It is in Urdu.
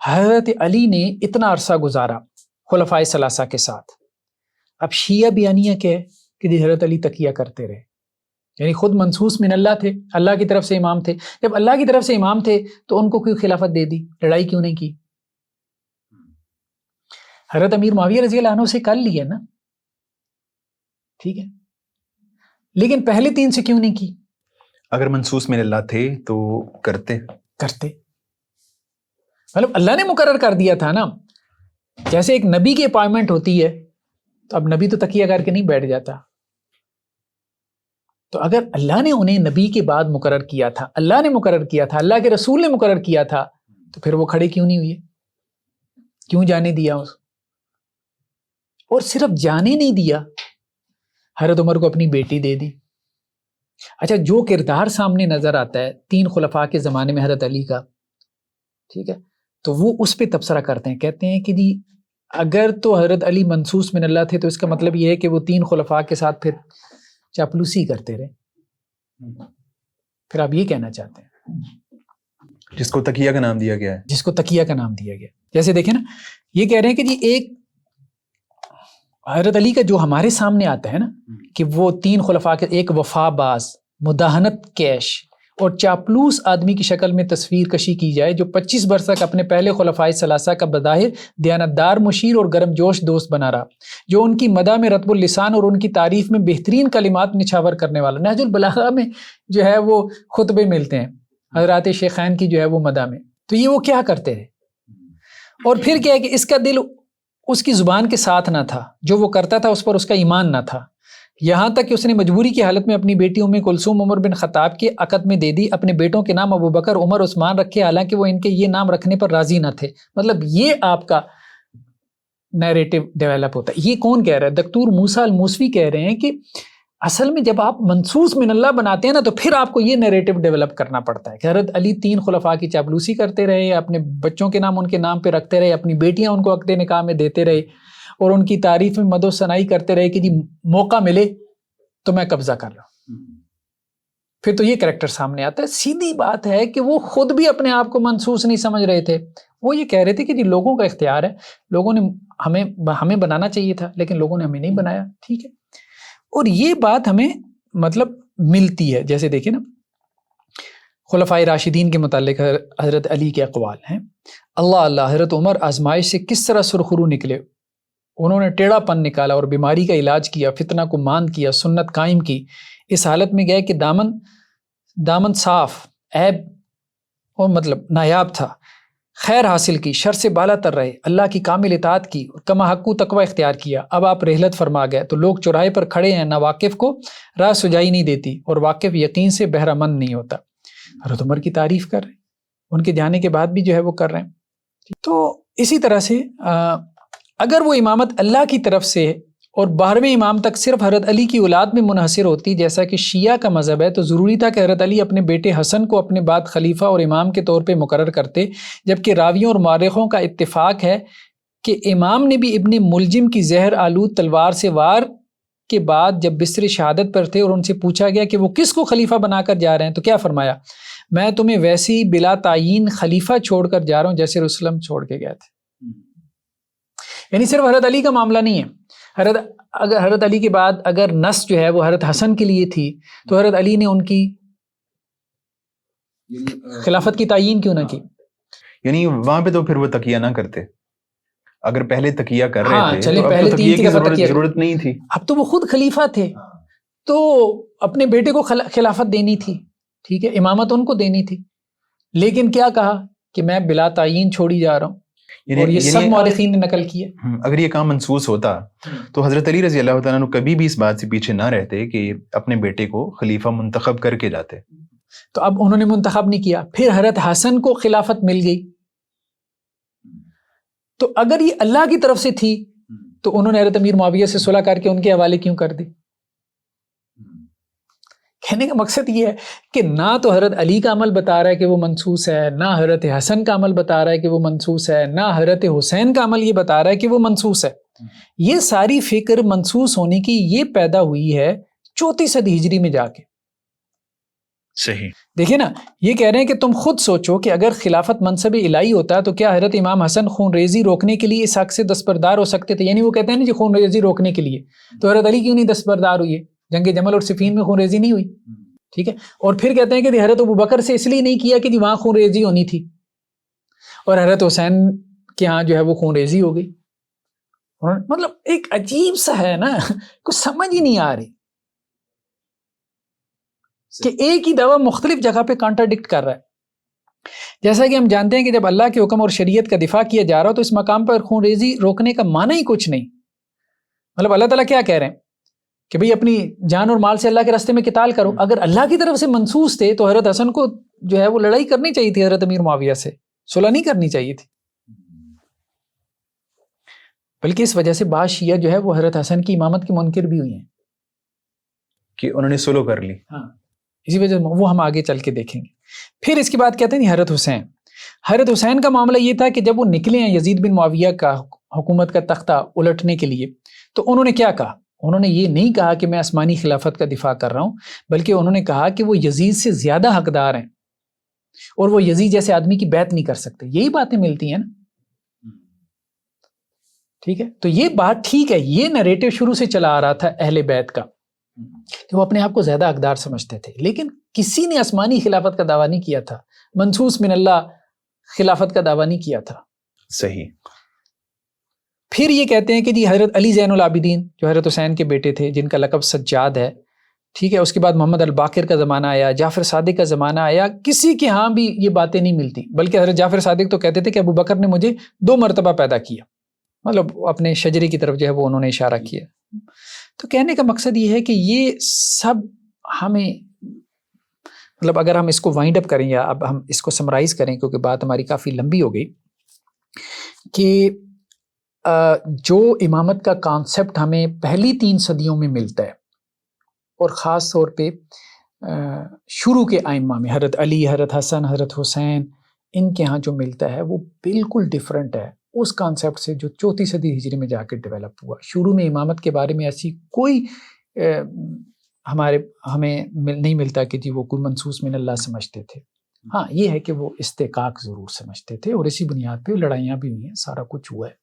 حضرت علی نے اتنا عرصہ گزارا خلفائے ثلاثہ کے ساتھ. اب شیعہ بیانیہ کیا ہے کہ جی حضرت علی تقیہ کرتے رہے، یعنی خود منصوص من اللہ تھے، اللہ کی طرف سے امام تھے. جب اللہ کی طرف سے امام تھے تو ان کو کیوں خلافت دے دی، لڑائی کیوں نہیں کی؟ حضرت امیر معاویہ رضی اللہ عنہ سے کر لی ہے نا، ٹھیک ہے، لیکن پہلے 3 سے کیوں نہیں کی؟ اگر منصوص من اللہ تھے تو کرتے مطلب اللہ نے مقرر کر دیا تھا نا. جیسے ایک نبی کی اپائنمنٹ ہوتی ہے تو اب نبی تو تقیہ کر کے نہیں بیٹھ جاتا. تو اگر اللہ نے انہیں نبی کے بعد مقرر کیا تھا، اللہ نے مقرر کیا تھا، اللہ کے رسول نے مقرر کیا تھا، تو پھر وہ کھڑے کیوں نہیں ہوئے؟ کیوں جانے دیا اس؟ اور صرف جانے نہیں دیا، حضرت عمر کو اپنی بیٹی دے دی. اچھا، جو کردار سامنے نظر آتا ہے 3 خلفاء کے زمانے میں حضرت علی کا، ٹھیک ہے، تو وہ اس پہ تبصرہ کرتے ہیں، کہتے ہیں کہ جی اگر تو حضرت علی منصوص من اللہ تھے تو اس کا مطلب یہ ہے کہ وہ 3 خلفاء کے ساتھ پھر چاپلوسی کرتے رہے. پھر آپ یہ کہنا چاہتے ہیں جس کو تقیہ کا نام دیا گیا ہے، جس کو تقیہ کا نام دیا گیا. جیسے دیکھیں نا، یہ کہہ رہے ہیں کہ جی ایک حضرت علی کا جو ہمارے سامنے آتا ہے نا کہ وہ 3 خلفاء کے ایک وفا باز، مداہنت کیش اور چاپلوس آدمی کی شکل میں تصویر کشی کی جائے، جو 25 برس تک اپنے پہلے خلفائے ثلاثہ کا بظاہر دیانتدار مشیر اور گرم جوش دوست بنا رہا، جو ان کی مدح میں رطب اللسان اور ان کی تعریف میں بہترین کلمات نچھاور کرنے والا. نہج البلاغہ میں جو ہے وہ خطبے ملتے ہیں حضرات شیخین کی جو ہے وہ مدح میں. تو یہ وہ کیا کرتے ہیں، اور پھر کیا ہے کہ اس کا دل اس کی زبان کے ساتھ نہ تھا، جو وہ کرتا تھا اس پر اس کا ایمان نہ تھا، یہاں تک کہ اس نے مجبوری کی حالت میں اپنی بیٹی ام کلثوم عمر بن خطاب کے عقد میں دے دی، اپنے بیٹوں کے نام ابو بکر، عمر، عثمان رکھے، حالانکہ وہ ان کے یہ نام رکھنے پر راضی نہ تھے. مطلب یہ آپ کا نیریٹو ڈیولپ ہوتا ہے. یہ کون کہہ رہا ہے؟ دکتور موسیٰ الموسوی کہہ رہے ہیں کہ اصل میں جب آپ منصوص من اللہ بناتے ہیں نا تو پھر آپ کو یہ نیریٹو ڈیولپ کرنا پڑتا ہے کہ حضرت علی 3 خلفاء کی چاپلوسی کرتے رہے، اپنے بچوں کے نام ان کے نام پہ رکھتے رہے، اپنی بیٹیاں ان کو عقد نکاح میں دیتے رہے، اور ان کی تعریف میں مدح و ثنائی کرتے رہے کہ جی موقع ملے تو میں قبضہ کر رہا ہوں. پھر تو یہ کریکٹر سامنے آتا ہے. سیدھی بات ہے کہ وہ خود بھی اپنے آپ کو منصوص نہیں سمجھ رہے تھے. وہ یہ کہہ رہے تھے کہ جی لوگوں کا اختیار ہے، لوگوں نے ہمیں بنانا چاہیے تھا لیکن لوگوں نے ہمیں نہیں بنایا، ٹھیک ہے. اور یہ بات ہمیں مطلب ملتی ہے. جیسے دیکھیں نا، خلفائے راشدین کے متعلق حضرت علی کے اقوال ہیں. اللہ حضرت عمر آزمائش سے کس طرح سرخرو نکلے، انہوں نے ٹیڑھا پن نکالا اور بیماری کا علاج کیا، فتنہ کو ماند کیا، سنت قائم کی. اس حالت میں گئے کہ دامن صاف، عیب اور مطلب نایاب تھا، خیر حاصل کی، شر سے بالا تر رہے، اللہ کی کامل اطاعت کی اور کما حقو تقوی اختیار کیا. اب آپ رحلت فرما گئے تو لوگ چوراہے پر کھڑے ہیں، نہ واقف کو راہ سجائی نہیں دیتی اور واقف یقین سے بہرہ مند نہیں ہوتا. حضرت عمر کی تعریف کر رہے ہیں، ان کے جانے کے بعد بھی جو ہے وہ کر رہے ہیں. تو اسی طرح سے اگر وہ امامت اللہ کی طرف سے اور 12ویں امام تک صرف حضرت علی کی اولاد میں منحصر ہوتی جیسا کہ شیعہ کا مذہب ہے، تو ضروری تھا کہ حضرت علی اپنے بیٹے حسن کو اپنے بعد خلیفہ اور امام کے طور پہ مقرر کرتے، جبکہ راویوں اور مورخوں کا اتفاق ہے کہ امام نے بھی ابن ملجم کی زہر آلود تلوار سے وار کے بعد جب بستر شہادت پر تھے اور ان سے پوچھا گیا کہ وہ کس کو خلیفہ بنا کر جا رہے ہیں، تو کیا فرمایا؟ میں تمہیں ویسی بلا تعین خلیفہ چھوڑ کر جا رہا ہوں جیسے رسولم چھوڑ کے گئے تھے. یعنی صرف حضرت علی کا معاملہ نہیں ہے. حضرت علی کے بعد اگر نس جو ہے وہ حضرت حسن کے لیے تھی تو حضرت علی نے ان کی خلافت کی تعیین کیوں نہ کی؟ یعنی وہاں پہ تو پھر وہ تقیہ نہ کرتے. اگر پہلے تقیہ کر رہے تھے چلے تو پہلے اب تو تقیہ کی ضرورت نہیں تھی. اب تو وہ خود خلیفہ تھے تو اپنے بیٹے کو خلافت دینی تھی، ٹھیک ہے، امامت ان کو دینی تھی. لیکن کیا کہا کہ میں بلا تعین چھوڑی جا رہا ہوں، اور یہ سب مورخین نے نقل کیا. اگر یہ کام منسوس ہوتا تو حضرت علی رضی اللہ تعالیٰ عنہ کبھی بھی اس بات سے پیچھے نہ رہتے کہ اپنے بیٹے کو خلیفہ منتخب کر کے جاتے. تو اب انہوں نے منتخب نہیں کیا. پھر حضرت حسن کو خلافت مل گئی، تو اگر یہ اللہ کی طرف سے تھی تو انہوں نے حضرت امیر معاویہ سے صلح کر کے ان کے حوالے کیوں کر دی؟ کہنے کا مقصد یہ ہے کہ نہ تو حضرت علی کا عمل بتا رہا ہے کہ وہ منسوس ہے، نہ حضرت حسن کا عمل بتا رہا ہے کہ وہ منسوس ہے، نہ حضرت حسین کا عمل یہ بتا رہا ہے کہ وہ منسوس ہے. یہ ساری فکر منسوس ہونے کی یہ پیدا ہوئی ہے 34 صدی ہجری میں جا کے. صحیح. دیکھیں نا، یہ کہہ رہے ہیں کہ تم خود سوچو کہ اگر خلافت منصب الہی ہوتا تو کیا حضرت امام حسن خون ریزی روکنے کے لیے اس حق سے دستبردار ہو سکتے تھے؟ یعنی وہ کہتے ہیں نا جی خون ریزی روکنے کے لیے، تو حضرت علی کیوں نہیں دستبردار ہوئی؟ جنگ جمل اور صفین میں خون ریزی نہیں ہوئی، ٹھیک ہے. اور پھر کہتے ہیں کہ حضرت ابوبکر سے اس لیے نہیں کیا کہ جی وہاں خون ریزی ہونی تھی، اور حضرت حسین کے ہاں جو ہے وہ خون ریزی ہو گئی. مطلب ایک عجیب سا ہے نا، کچھ سمجھ ہی نہیں آ رہی کہ ایک ہی دعویٰ مختلف جگہ پہ کانٹراڈکٹ کر رہا ہے. جیسا کہ ہم جانتے ہیں کہ جب اللہ کے حکم اور شریعت کا دفاع کیا جا رہا ہو تو اس مقام پر خون ریزی روکنے کا معنی ہی کچھ نہیں. مطلب اللہ تعالیٰ کیا کہہ رہے ہیں کہ بھئی اپنی جان اور مال سے اللہ کے راستے میں قتال کرو. اگر اللہ کی طرف سے منصوص تھے تو حضرت حسن کو جو ہے وہ لڑائی کرنی چاہیے تھی حضرت امیر معاویہ سے، صلح نہیں کرنی چاہیے تھی. بلکہ اس وجہ سے بعض شیعہ جو ہے وہ حضرت حسن کی امامت کے منکر بھی ہوئی ہیں کہ انہوں نے صلح کر لی. ہاں، اسی وجہ سے وہ ہم آگے چل کے دیکھیں گے. پھر اس کے بعد کہتے ہیں حضرت حسین. حضرت حسین کا معاملہ یہ تھا کہ جب وہ نکلے ہیں یزید بن معاویہ کا حکومت کا تختہ الٹنے کے لیے تو انہوں نے کیا کہا؟ انہوں نے یہ نہیں کہا کہ میں آسمانی خلافت کا دفاع کر رہا ہوں، بلکہ انہوں نے کہا کہ وہ یزید سے زیادہ حقدار ہیں اور وہ یزید جیسے آدمی کی بیعت نہیں کر سکتے. یہی باتیں ملتی ہیں نا، ٹھیک ہے. تو یہ بات ٹھیک ہے، یہ نریٹو شروع سے چلا آ رہا تھا اہل بیت کا کہ وہ اپنے آپ کو زیادہ حقدار سمجھتے تھے، لیکن کسی نے آسمانی خلافت کا دعویٰ نہیں کیا تھا، منصوص من اللہ خلافت کا دعویٰ نہیں کیا تھا. صحیح. پھر یہ کہتے ہیں کہ جی حضرت علی زین العابدین جو حضرت حسین کے بیٹے تھے جن کا لقب سجاد ہے، ٹھیک ہے، اس کے بعد محمد الباقر کا زمانہ آیا، جعفر صادق کا زمانہ آیا، کسی کے ہاں بھی یہ باتیں نہیں ملتی. بلکہ حضرت جعفر صادق تو کہتے تھے کہ ابو بکر نے مجھے 2 مرتبہ پیدا کیا، مطلب اپنے شجرے کی طرف جو ہے وہ انہوں نے اشارہ کیا. تو کہنے کا مقصد یہ ہے کہ یہ سب ہمیں مطلب اگر ہم اس کو وائنڈ اپ کریں یا اب ہم اس کو سمرائز کریں کیونکہ بات ہماری کافی لمبی ہو گئی، کہ جو امامت کا کانسیپٹ ہمیں پہلی 3 صدیوں میں ملتا ہے اور خاص طور پہ شروع کے ائمہ میں حضرت علی، حضرت حسن، حضرت حسین، ان کے ہاں جو ملتا ہے وہ بالکل ڈیفرنٹ ہے اس کانسیپٹ سے جو 4تھی صدی ہجری میں جا کے ڈیولپ ہوا. شروع میں امامت کے بارے میں ایسی کوئی ہمیں نہیں ملتا کہ جی وہ کوئی منصوص من اللہ سمجھتے تھے. ہاں یہ ہے کہ وہ استحقاق ضرور سمجھتے تھے اور اسی بنیاد پہ لڑائیاں بھی ہوئی ہیں، سارا کچھ ہوا ہے.